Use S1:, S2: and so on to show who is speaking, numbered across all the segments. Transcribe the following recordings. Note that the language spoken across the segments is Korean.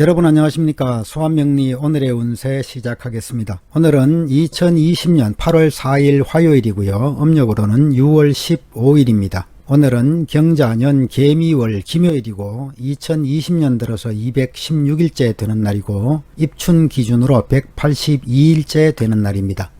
S1: 여러분 안녕하십니까. 소환명리 오늘의 운세 시작하겠습니다. 오늘은 2020년 8월 4일 화요일이고요. 음력으로는 6월 15일입니다. 오늘은 경자년 개미월 김요일이고 2020년 들어서 216일째 되는 날이고 입춘 기준으로 182일째 되는 날입니다.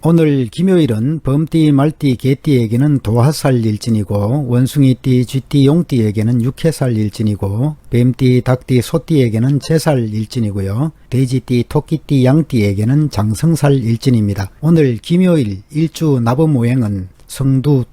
S1: 오늘 김요일은 범띠, 말띠, 개띠에게는 도화살 일진이고 원숭이띠, 쥐띠, 용띠에게는 육해살 일진이고 뱀띠, 닭띠, 소띠에게는 재살 일진이고요. 돼지띠, 토끼띠, 양띠에게는 장성살 일진입니다. 오늘 김요일 일주 나범오행은 성두,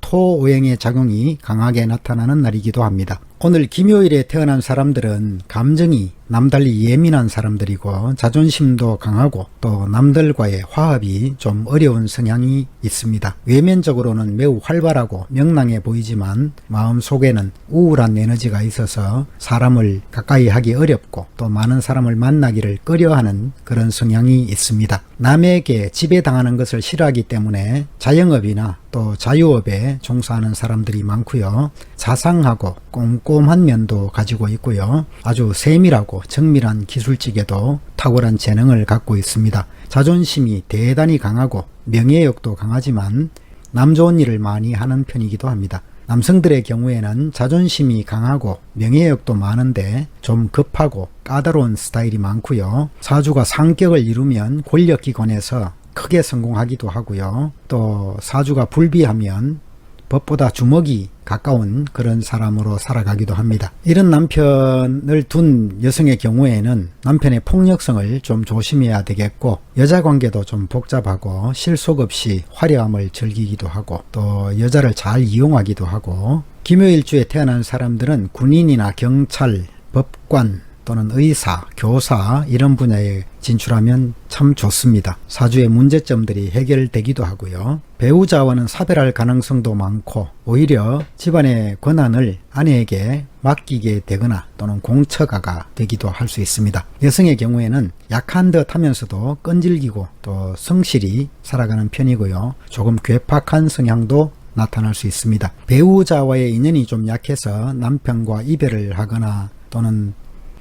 S1: 토오행의 작용이 강하게 나타나는 날이기도 합니다. 오늘 김요일에 태어난 사람들은 감정이 남달리 예민한 사람들이고 자존심도 강하고 또 남들과의 화합이 좀 어려운 성향이 있습니다. 외면적으로는 매우 활발하고 명랑해 보이지만 마음속에는 우울한 에너지가 있어서 사람을 가까이 하기 어렵고 또 많은 사람을 만나기를 꺼려하는 그런 성향이 있습니다. 남에게 지배당하는 것을 싫어하기 때문에 자영업이나 또 자유업에 종사하는 사람들이 많고요. 자상하고 꼼꼼한 면도 가지고 있고요. 아주 세밀하고 정밀한 기술직에도 탁월한 재능을 갖고 있습니다. 자존심이 대단히 강하고 명예욕도 강하지만 남 좋은 일을 많이 하는 편이기도 합니다. 남성들의 경우에는 자존심이 강하고 명예욕도 많은데 좀 급하고 까다로운 스타일이 많고요. 사주가 상격을 이루면 권력기관에서 크게 성공하기도 하고요. 또 사주가 불비하면 법보다 주먹이 가까운 그런 사람으로 살아가기도 합니다. 이런 남편을 둔 여성의 경우에는 남편의 폭력성을 좀 조심해야 되겠고 여자 관계도 좀 복잡하고 실속 없이 화려함을 즐기기도 하고 또 여자를 잘 이용하기도 하고 김요일주에 태어난 사람들은 군인이나 경찰, 법관 또는 의사, 교사 이런 분야에 진출하면 참 좋습니다. 사주의 문제점들이 해결되기도 하고요. 배우자와는 사별할 가능성도 많고 오히려 집안의 권한을 아내에게 맡기게 되거나 또는 공처가가 되기도 할 수 있습니다. 여성의 경우에는 약한 듯 하면서도 끈질기고 또 성실히 살아가는 편이고요. 조금 괴팍한 성향도 나타날 수 있습니다. 배우자와의 인연이 좀 약해서 남편과 이별을 하거나 또는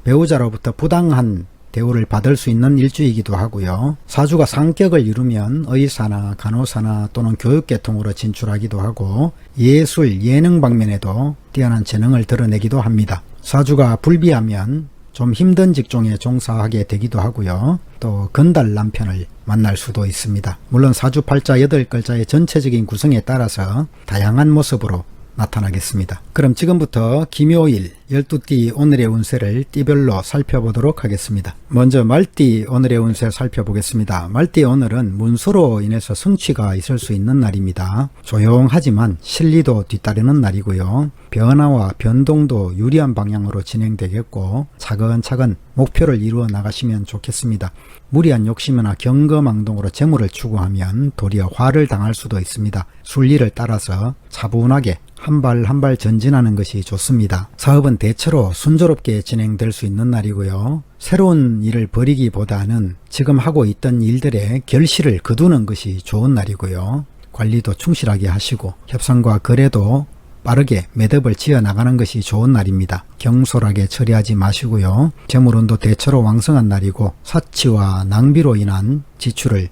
S1: 배우자로부터 부당한 대우를 받을 수 있는 일주이기도 하고요. 사주가 상격을 이루면 의사나 간호사나 또는 교육계통으로 진출하기도 하고 예술, 예능 방면에도 뛰어난 재능을 드러내기도 합니다. 사주가 불비하면 좀 힘든 직종에 종사하게 되기도 하고요. 또 건달 남편을 만날 수도 있습니다. 물론 사주팔자 8글자의 전체적인 구성에 따라서 다양한 모습으로 나타나겠습니다. 그럼 지금부터 김요일 12띠 오늘의 운세를 띠별로 살펴보도록 하겠습니다. 먼저 말띠 오늘의 운세 살펴보겠습니다. 말띠 오늘은 문서로 인해서 성취가 있을 수 있는 날입니다. 조용하지만 실리도 뒤따르는 날이고요. 변화와 변동도 유리한 방향으로 진행되겠고 차근차근 목표를 이루어 나가시면 좋겠습니다. 무리한 욕심이나 경거망동으로 재물을 추구하면 도리어 화를 당할 수도 있습니다. 순리를 따라서 차분하게 한 발 한 발 전진하는 것이 좋습니다. 사업은 대체로 순조롭게 진행될 수 있는 날이고요. 새로운 일을 벌이기보다는 지금 하고 있던 일들의 결실을 거두는 것이 좋은 날이고요. 관리도 충실하게 하시고 협상과 거래도 빠르게 매듭을 지어 나가는 것이 좋은 날입니다. 경솔하게 처리하지 마시고요. 재물운도 대체로 왕성한 날이고 사치와 낭비로 인한 지출을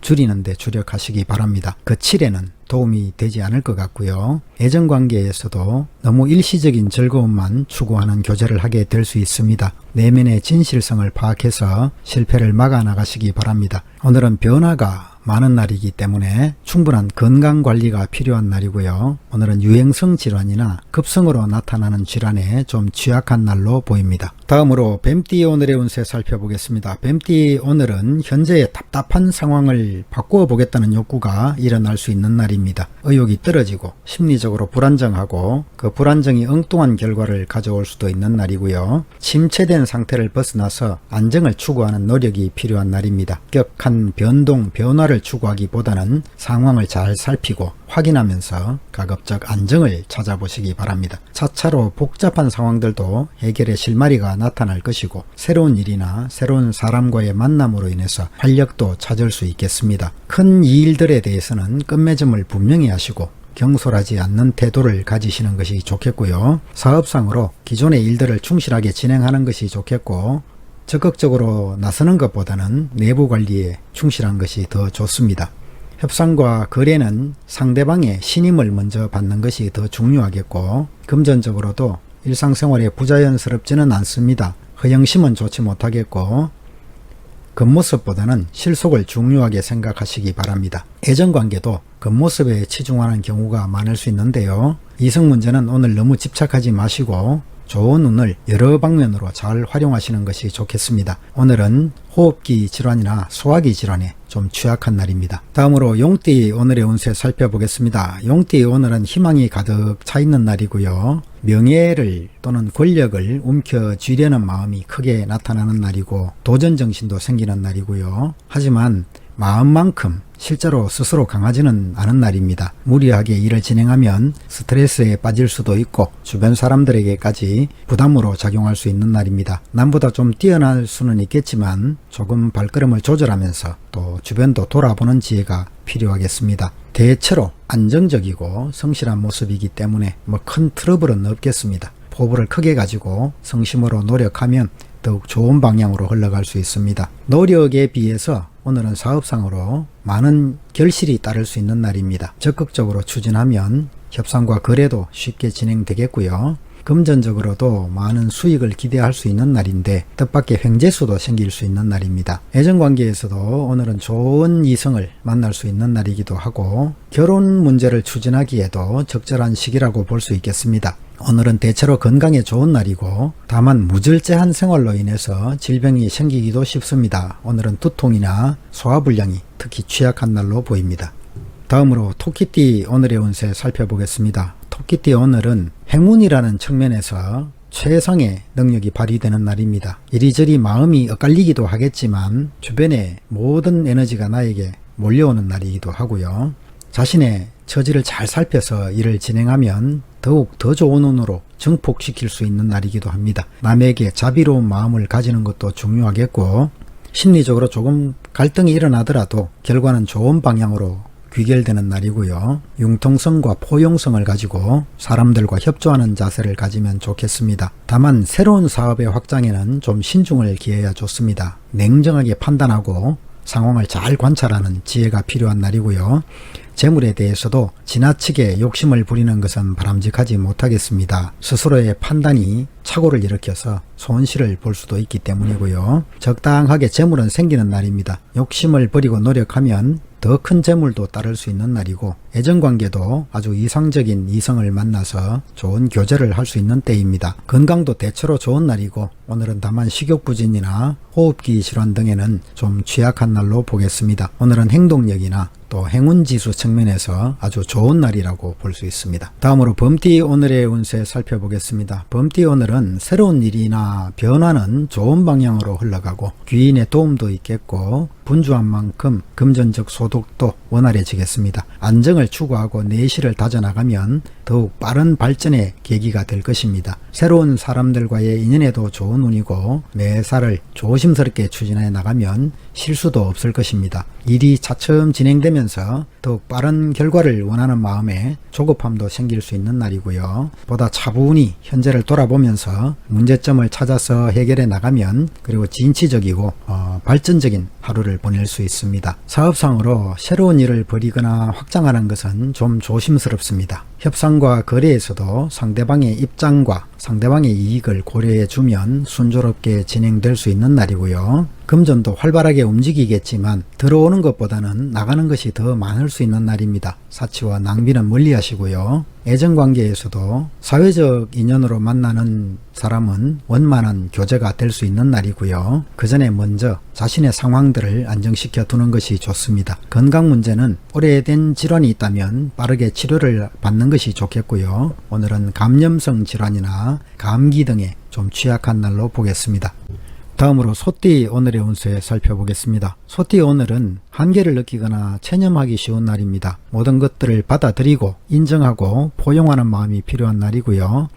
S1: 줄이는 데 주력하시기 바랍니다. 거칠에는 도움이 되지 않을 것 같고요. 애정관계에서도 너무 일시적인 즐거움만 추구하는 교제를 하게 될 수 있습니다. 내면의 진실성을 파악해서 실패를 막아 나가시기 바랍니다. 오늘은 변화가 많은 날이기 때문에 충분한 건강관리가 필요한 날이고요. 오늘은 유행성 질환이나 급성으로 나타나는 질환에 좀 취약한 날로 보입니다. 다음으로 뱀띠 오늘의 운세 살펴보겠습니다. 뱀띠 오늘은 현재의 답답한 상황을 바꾸어 보겠다는 욕구가 일어날 수 있는 날입니다. 의욕이 떨어지고 심리적으로 불안정하고 그 불안정이 엉뚱한 결과를 가져올 수도 있는 날이고요. 침체된 상태를 벗어나서 안정을 추구하는 노력이 필요한 날입니다. 격한 변동, 변화를 추구하기보다는 상황을 잘 살피고 확인하면서 가급적 안정을 찾아보시기 바랍니다. 차차로 복잡한 상황들도 해결의 실마리가 나타날 것이고 새로운 일이나 새로운 사람과의 만남으로 인해서 활력도 찾을 수 있겠습니다. 큰 일들에 대해서는 끝맺음을 분명히 하시고 경솔하지 않는 태도를 가지시는 것이 좋겠고요. 사업상으로 기존의 일들을 충실하게 진행하는 것이 좋겠고, 적극적으로 나서는 것보다는 내부 관리에 충실한 것이 더 좋습니다. 협상과 거래는 상대방의 신임을 먼저 받는 것이 더 중요하겠고, 금전적으로도 일상생활에 부자연스럽지는 않습니다. 허영심은 좋지 못하겠고, 겉모습보다는 실속을 중요하게 생각하시기 바랍니다. 애정관계도 겉모습에 치중하는 경우가 많을 수 있는데요. 이성 문제는 오늘 너무 집착하지 마시고 좋은 운을 여러 방면으로 잘 활용하시는 것이 좋겠습니다. 오늘은 호흡기 질환이나 소화기 질환에 좀 취약한 날입니다. 다음으로 용띠 오늘의 운세 살펴보겠습니다. 용띠 오늘은 희망이 가득 차 있는 날이고요. 명예를 또는 권력을 움켜쥐려는 마음이 크게 나타나는 날이고, 도전정신도 생기는 날이고요. 하지만 마음만큼 실제로 스스로 강하지는 않은 날입니다. 무리하게 일을 진행하면 스트레스에 빠질 수도 있고 주변 사람들에게까지 부담으로 작용할 수 있는 날입니다. 남보다 좀 뛰어날 수는 있겠지만 조금 발걸음을 조절하면서 또 주변도 돌아보는 지혜가 필요하겠습니다. 대체로 안정적이고 성실한 모습이기 때문에 큰 트러블은 없겠습니다. 포부를 크게 가지고 성심으로 노력하면 더욱 좋은 방향으로 흘러갈 수 있습니다. 노력에 비해서 오늘은 사업상으로 많은 결실이 따를 수 있는 날입니다. 적극적으로 추진하면 협상과 거래도 쉽게 진행되겠고요. 금전적으로도 많은 수익을 기대할 수 있는 날인데 뜻밖의 횡재수도 생길 수 있는 날입니다. 애정관계에서도 오늘은 좋은 이성을 만날 수 있는 날이기도 하고, 결혼 문제를 추진하기에도 적절한 시기라고 볼 수 있겠습니다. 오늘은 대체로 건강에 좋은 날이고, 다만 무절제한 생활로 인해서 질병이 생기기도 쉽습니다. 오늘은 두통이나 소화불량이 특히 취약한 날로 보입니다. 다음으로 토끼띠 오늘의 운세 살펴보겠습니다. 토끼띠 오늘은 행운이라는 측면에서 최상의 능력이 발휘되는 날입니다. 이리저리 마음이 엇갈리기도 하겠지만 주변의 모든 에너지가 나에게 몰려오는 날이기도 하고요. 자신의 처지를 잘 살펴서 일을 진행하면 더욱 더 좋은 운으로 증폭시킬 수 있는 날이기도 합니다. 남에게 자비로운 마음을 가지는 것도 중요하겠고, 심리적으로 조금 갈등이 일어나더라도 결과는 좋은 방향으로 귀결되는 날이고요. 융통성과 포용성을 가지고 사람들과 협조하는 자세를 가지면 좋겠습니다. 다만 새로운 사업의 확장에는 좀 신중을 기해야 좋습니다. 냉정하게 판단하고 상황을 잘 관찰하는 지혜가 필요한 날이고요. 재물에 대해서도 지나치게 욕심을 부리는 것은 바람직하지 못하겠습니다. 스스로의 판단이 착오를 일으켜서 손실을 볼 수도 있기 때문이고요. 적당하게 재물은 생기는 날입니다. 욕심을 버리고 노력하면 더 큰 재물도 따를 수 있는 날이고, 애정관계도 아주 이상적인 이성을 만나서 좋은 교제를 할 수 있는 때입니다. 건강도 대체로 좋은 날이고, 오늘은 다만 식욕부진이나 호흡기 질환 등에는 좀 취약한 날로 보겠습니다. 오늘은 행동력이나 또 행운지수 측면에서 아주 좋은 날이라고 볼 수 있습니다. 다음으로 범띠 오늘의 운세 살펴보겠습니다. 범띠 오늘은 새로운 일이나 변화는 좋은 방향으로 흘러가고 귀인의 도움도 있겠고, 분주한 만큼 금전적 소득도 원활해지겠습니다. 안정을 추구하고 내실을 다져나가면 더욱 빠른 발전의 계기가 될 것입니다. 새로운 사람들과의 인연에도 좋은 운이고, 매사를 조심스럽게 추진해 나가면 실수도 없을 것입니다. 일이 차츰 진행되면서 더욱 빠른 결과를 원하는 마음에 조급함도 생길 수 있는 날이고요. 보다 차분히 현재를 돌아보면서 문제점을 찾아서 해결해 나가면, 그리고 진취적이고 발전적인 하루를 보낼 수 있습니다. 사업상으로 새로운 일을 벌이거나 확장하는 것은 좀 조심스럽습니다. 협상과 거래에서도 상대방의 입장과 상대방의 이익을 고려해 주면 순조롭게 진행될 수 있는 날이고요. 금전도 활발하게 움직이겠지만 들어오는 것보다는 나가는 것이 더 많을 수 있는 날입니다. 사치와 낭비는 멀리 하시고요. 애정관계에서도 사회적 인연으로 만나는 사람은 원만한 교제가 될 수 있는 날이고요. 그 전에 먼저 자신의 상황들을 안정시켜 두는 것이 좋습니다. 건강 문제는 오래된 질환이 있다면 빠르게 치료를 받는 것이 좋겠고요. 오늘은 감염성 질환이나 감기 등에 좀 취약한 날로 보겠습니다. 다음으로 소띠 오늘의 운세 살펴보겠습니다. 소띠 오늘은 한계를 느끼거나 체념하기 쉬운 날입니다. 모든 것들을 받아들이고 인정하고 포용하는 마음이 필요한 날이고요.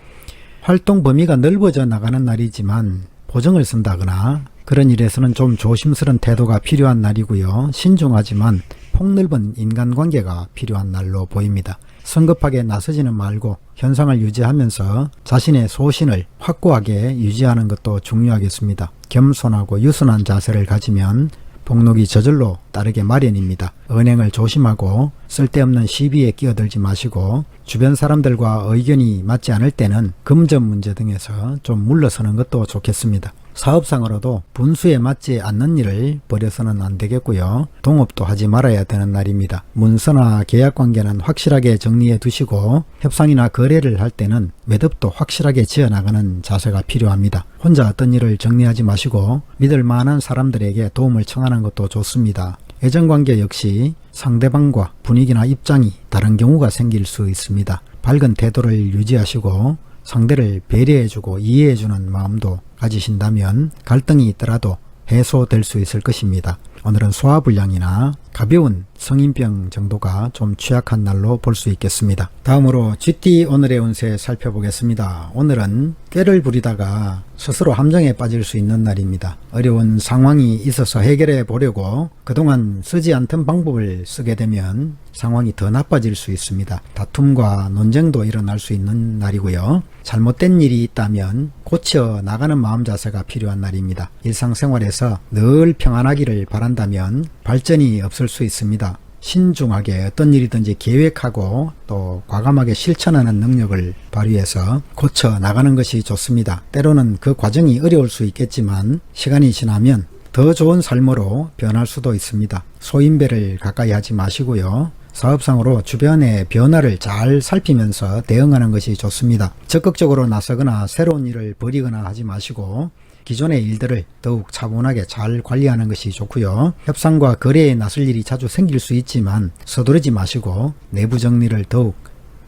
S1: 활동 범위가 넓어져 나가는 날이지만 보정을 쓴다거나 그런 일에서는 좀 조심스러운 태도가 필요한 날이고요. 신중하지만 폭넓은 인간관계가 필요한 날로 보입니다. 성급하게 나서지는 말고 현상을 유지하면서 자신의 소신을 확고하게 유지하는 것도 중요하겠습니다. 겸손하고 유순한 자세를 가지면 복록이 저절로 따르게 마련입니다. 언행을 조심하고 쓸데없는 시비에 끼어들지 마시고 주변 사람들과 의견이 맞지 않을 때는 금전 문제 등에서 좀 물러서는 것도 좋겠습니다. 사업상으로도 분수에 맞지 않는 일을 벌여서는 안 되겠고요. 동업도 하지 말아야 되는 날입니다. 문서나 계약관계는 확실하게 정리해 두시고 협상이나 거래를 할 때는 매듭도 확실하게 지어나가는 자세가 필요합니다. 혼자 어떤 일을 정리하지 마시고 믿을 만한 사람들에게 도움을 청하는 것도 좋습니다. 애정관계 역시 상대방과 분위기나 입장이 다른 경우가 생길 수 있습니다. 밝은 태도를 유지하시고 상대를 배려해주고 이해해주는 마음도 가지신다면 갈등이 있더라도 해소될 수 있을 것입니다. 오늘은 소화불량이나 가벼운 성인병 정도가 좀 취약한 날로 볼 수 있겠습니다. 다음으로 쥐띠 오늘의 운세 살펴보겠습니다. 오늘은 꾀를 부리다가 스스로 함정에 빠질 수 있는 날입니다. 어려운 상황이 있어서 해결해 보려고 그동안 쓰지 않던 방법을 쓰게 되면 상황이 더 나빠질 수 있습니다. 다툼과 논쟁도 일어날 수 있는 날이고요. 잘못된 일이 있다면 고쳐 나가는 마음 자세가 필요한 날입니다. 일상생활에서 늘 평안하기를 바란다면 발전이 없을 수 있습니다. 신중하게 어떤 일이든지 계획하고 또 과감하게 실천하는 능력을 발휘해서 고쳐 나가는 것이 좋습니다. 때로는 그 과정이 어려울 수 있겠지만 시간이 지나면 더 좋은 삶으로 변할 수도 있습니다. 소인배를 가까이 하지 마시고요. 사업상으로 주변의 변화를 잘 살피면서 대응하는 것이 좋습니다. 적극적으로 나서거나 새로운 일을 벌이거나 하지 마시고 기존의 일들을 더욱 차분하게 잘 관리하는 것이 좋고요. 협상과 거래에 나설 일이 자주 생길 수 있지만 서두르지 마시고 내부 정리를 더욱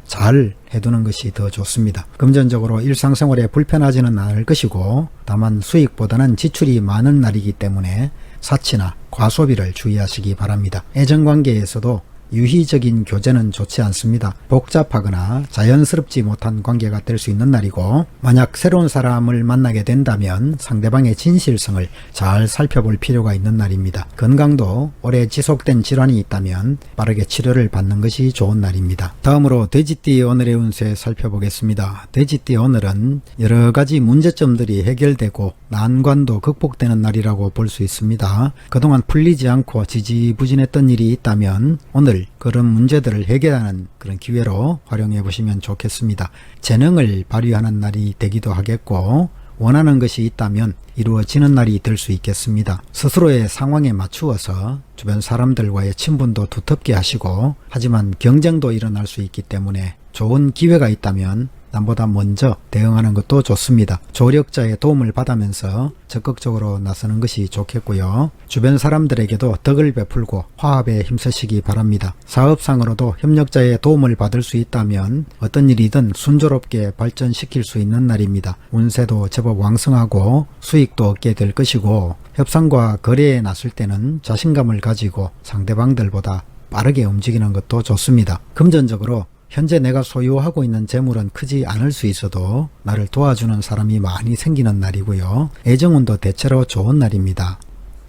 S1: 잘 해두는 것이 더 좋습니다. 금전적으로 일상생활에 불편하지는 않을 것이고 다만 수익보다는 지출이 많은 날이기 때문에 사치나 과소비를 주의하시기 바랍니다. 애정관계에서도 유희적인 교제는 좋지 않습니다. 복잡하거나 자연스럽지 못한 관계가 될 수 있는 날이고 만약 새로운 사람을 만나게 된다면 상대방의 진실성을 잘 살펴볼 필요가 있는 날입니다. 건강도 오래 지속된 질환이 있다면 빠르게 치료를 받는 것이 좋은 날입니다. 다음으로 돼지띠 오늘의 운세 살펴보겠습니다. 돼지띠 오늘은 여러가지 문제점들이 해결되고 난관도 극복되는 날이라고 볼 수 있습니다. 그동안 풀리지 않고 지지부진했던 일이 있다면 오늘 그런 문제들을 해결하는 그런 기회로 활용해 보시면 좋겠습니다. 재능을 발휘하는 날이 되기도 하겠고 원하는 것이 있다면 이루어지는 날이 될 수 있겠습니다. 스스로의 상황에 맞추어서 주변 사람들과의 친분도 두텁게 하시고 하지만 경쟁도 일어날 수 있기 때문에 좋은 기회가 있다면 남보다 먼저 대응하는 것도 좋습니다. 조력자의 도움을 받으면서 적극적으로 나서는 것이 좋겠고요. 주변 사람들에게도 덕을 베풀고 화합에 힘쓰시기 바랍니다. 사업상으로도 협력자의 도움을 받을 수 있다면 어떤 일이든 순조롭게 발전시킬 수 있는 날입니다. 운세도 제법 왕성하고 수익도 얻게 될 것이고 협상과 거래에 나설 때는 자신감을 가지고 상대방들보다 빠르게 움직이는 것도 좋습니다. 금전적으로 현재 내가 소유하고 있는 재물은 크지 않을 수 있어도 나를 도와주는 사람이 많이 생기는 날이고요. 애정운도 대체로 좋은 날입니다.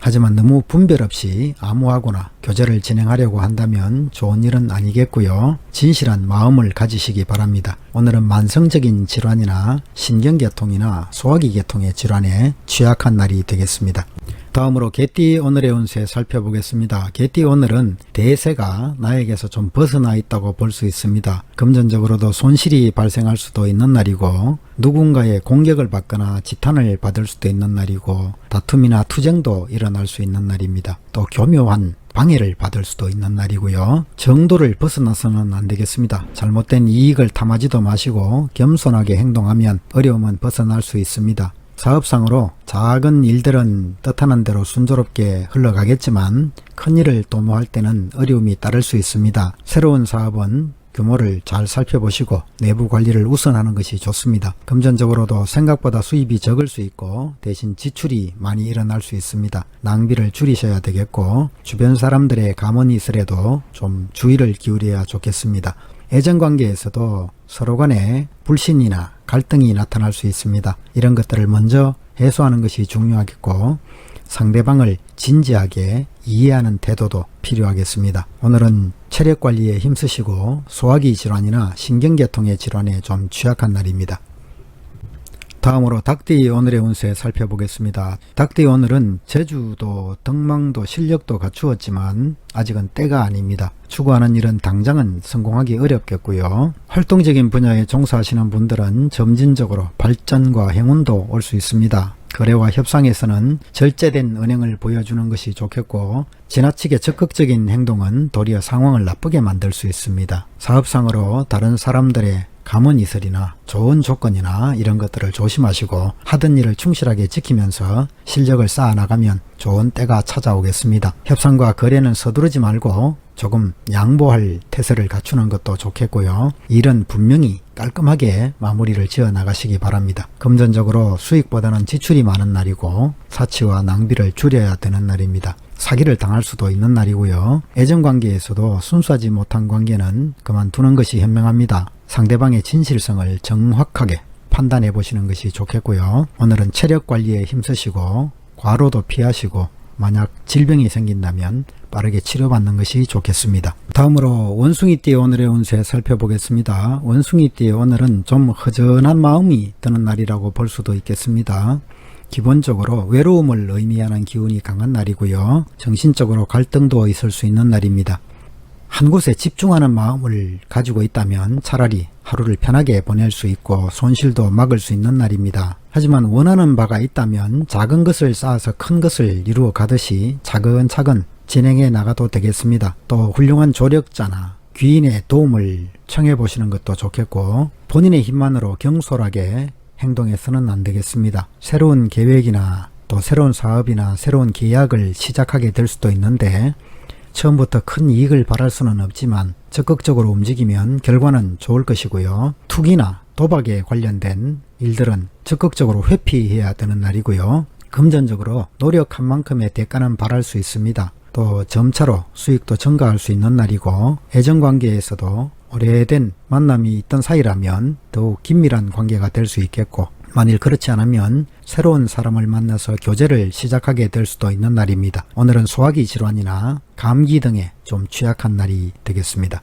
S1: 하지만 너무 분별 없이 암호하거나 교제를 진행하려고 한다면 좋은 일은 아니겠고요. 진실한 마음을 가지시기 바랍니다. 오늘은 만성적인 질환이나 신경계통이나 소화기 계통의 질환에 취약한 날이 되겠습니다. 다음으로 개띠 오늘의 운세 살펴보겠습니다. 개띠 오늘은 대세가 나에게서 좀 벗어나 있다고 볼 수 있습니다. 금전적으로도 손실이 발생할 수도 있는 날이고 누군가의 공격을 받거나 지탄을 받을 수도 있는 날이고 다툼이나 투쟁도 일어날 수 있는 날입니다. 또 교묘한 방해를 받을 수도 있는 날이고요. 정도를 벗어나서는 안 되겠습니다. 잘못된 이익을 탐하지도 마시고 겸손하게 행동하면 어려움은 벗어날 수 있습니다. 사업상으로 작은 일들은 뜻하는 대로 순조롭게 흘러가겠지만 큰 일을 도모할 때는 어려움이 따를 수 있습니다. 새로운 사업은 규모를 잘 살펴보시고 내부 관리를 우선하는 것이 좋습니다. 금전적으로도 생각보다 수입이 적을 수 있고 대신 지출이 많이 일어날 수 있습니다. 낭비를 줄이셔야 되겠고 주변 사람들의 감언이 있으래도 좀 주의를 기울여야 좋겠습니다. 애정관계에서도 서로 간에 불신이나 갈등이 나타날 수 있습니다. 이런 것들을 먼저 해소하는 것이 중요하겠고 상대방을 진지하게 이해하는 태도도 필요하겠습니다. 오늘은 체력 관리에 힘쓰시고 소화기 질환이나 신경계통의 질환에 좀 취약한 날입니다. 다음으로 닭띠 오늘의 운세 살펴보겠습니다. 닭띠 오늘은 재주도 덕망도 실력도 갖추었지만 아직은 때가 아닙니다. 추구하는 일은 당장은 성공하기 어렵겠고요. 활동적인 분야에 종사하시는 분들은 점진적으로 발전과 행운도 올 수 있습니다. 거래와 협상에서는 절제된 은행을 보여주는 것이 좋겠고, 지나치게 적극적인 행동은 도리어 상황을 나쁘게 만들 수 있습니다. 사업상으로 다른 사람들의 감언이설이나 좋은 조건이나 이런 것들을 조심하시고 하던 일을 충실하게 지키면서 실력을 쌓아나가면 좋은 때가 찾아오겠습니다. 협상과 거래는 서두르지 말고 조금 양보할 태세를 갖추는 것도 좋겠고요. 일은 분명히 깔끔하게 마무리를 지어 나가시기 바랍니다. 금전적으로 수익보다는 지출이 많은 날이고 사치와 낭비를 줄여야 되는 날입니다. 사기를 당할 수도 있는 날이고요. 애정관계에서도 순수하지 못한 관계는 그만두는 것이 현명합니다. 상대방의 진실성을 정확하게 판단해 보시는 것이 좋겠고요. 오늘은 체력 관리에 힘쓰시고 과로도 피하시고 만약 질병이 생긴다면 빠르게 치료받는 것이 좋겠습니다. 다음으로 원숭이띠 오늘의 운세 살펴보겠습니다. 원숭이띠 오늘은 좀 허전한 마음이 드는 날이라고 볼 수도 있겠습니다. 기본적으로 외로움을 의미하는 기운이 강한 날이고요. 정신적으로 갈등도 있을 수 있는 날입니다. 한 곳에 집중하는 마음을 가지고 있다면 차라리 하루를 편하게 보낼 수 있고 손실도 막을 수 있는 날입니다. 하지만 원하는 바가 있다면 작은 것을 쌓아서 큰 것을 이루어 가듯이 차근차근 진행해 나가도 되겠습니다. 또 훌륭한 조력자나 귀인의 도움을 청해 보시는 것도 좋겠고, 본인의 힘만으로 경솔하게 행동해서는 안 되겠습니다. 새로운 계획이나 또 새로운 사업이나 새로운 계약을 시작하게 될 수도 있는데 처음부터 큰 이익을 바랄 수는 없지만 적극적으로 움직이면 결과는 좋을 것이고요. 투기나 도박에 관련된 일들은 적극적으로 회피해야 되는 날이고요. 금전적으로 노력한 만큼의 대가는 바랄 수 있습니다. 또 점차로 수익도 증가할 수 있는 날이고, 애정관계에서도 오래된 만남이 있던 사이라면 더욱 긴밀한 관계가 될 수 있겠고, 만일 그렇지 않으면 새로운 사람을 만나서 교제를 시작하게 될 수도 있는 날입니다. 오늘은 소화기 질환이나 감기 등에 좀 취약한 날이 되겠습니다.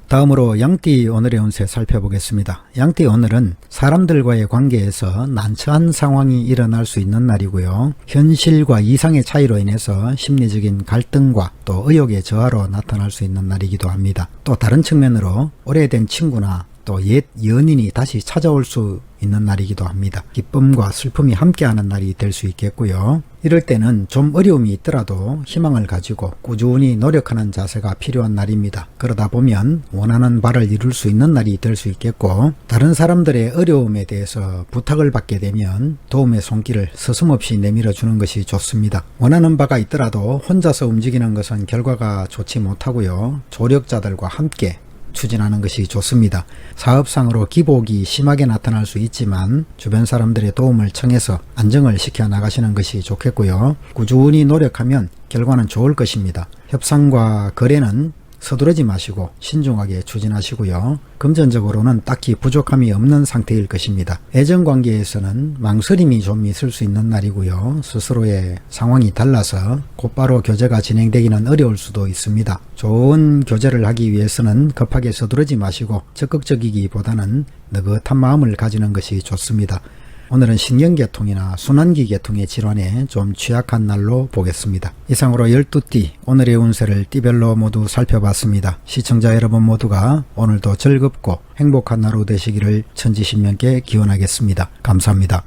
S1: 다음으로 양띠 오늘의 운세 살펴보겠습니다. 양띠 오늘은 사람들과의 관계에서 난처한 상황이 일어날 수 있는 날이고요. 현실과 이상의 차이로 인해서 심리적인 갈등과 또 의욕의 저하로 나타날 수 있는 날이기도 합니다. 또 다른 측면으로 오래된 친구나 또 옛 연인이 다시 찾아올 수 있는 날이기도 합니다. 기쁨과 슬픔이 함께하는 날이 될 수 있겠고요. 이럴 때는 좀 어려움이 있더라도 희망을 가지고 꾸준히 노력하는 자세가 필요한 날입니다. 그러다 보면 원하는 바를 이룰 수 있는 날이 될 수 있겠고, 다른 사람들의 어려움에 대해서 부탁을 받게 되면 도움의 손길을 서슴없이 내밀어 주는 것이 좋습니다. 원하는 바가 있더라도 혼자서 움직이는 것은 결과가 좋지 못하고요. 조력자들과 함께 추진하는 것이 좋습니다. 사업상으로 기복이 심하게 나타날 수 있지만 주변 사람들의 도움을 청해서 안정을 시켜 나가시는 것이 좋겠고요. 꾸준히 노력하면 결과는 좋을 것입니다. 협상과 거래는 서두르지 마시고 신중하게 추진하시고요. 금전적으로는 딱히 부족함이 없는 상태일 것입니다. 애정관계에서는 망설임이 좀 있을 수 있는 날이고요. 스스로의 상황이 달라서 곧바로 교제가 진행되기는 어려울 수도 있습니다. 좋은 교제를 하기 위해서는 급하게 서두르지 마시고 적극적이기보다는 느긋한 마음을 가지는 것이 좋습니다. 오늘은 신경계통이나 순환기 계통의 질환에 좀 취약한 날로 보겠습니다. 이상으로 12띠 오늘의 운세를 띠별로 모두 살펴봤습니다. 시청자 여러분 모두가 오늘도 즐겁고 행복한 하루 되시기를 천지신명께 기원하겠습니다. 감사합니다.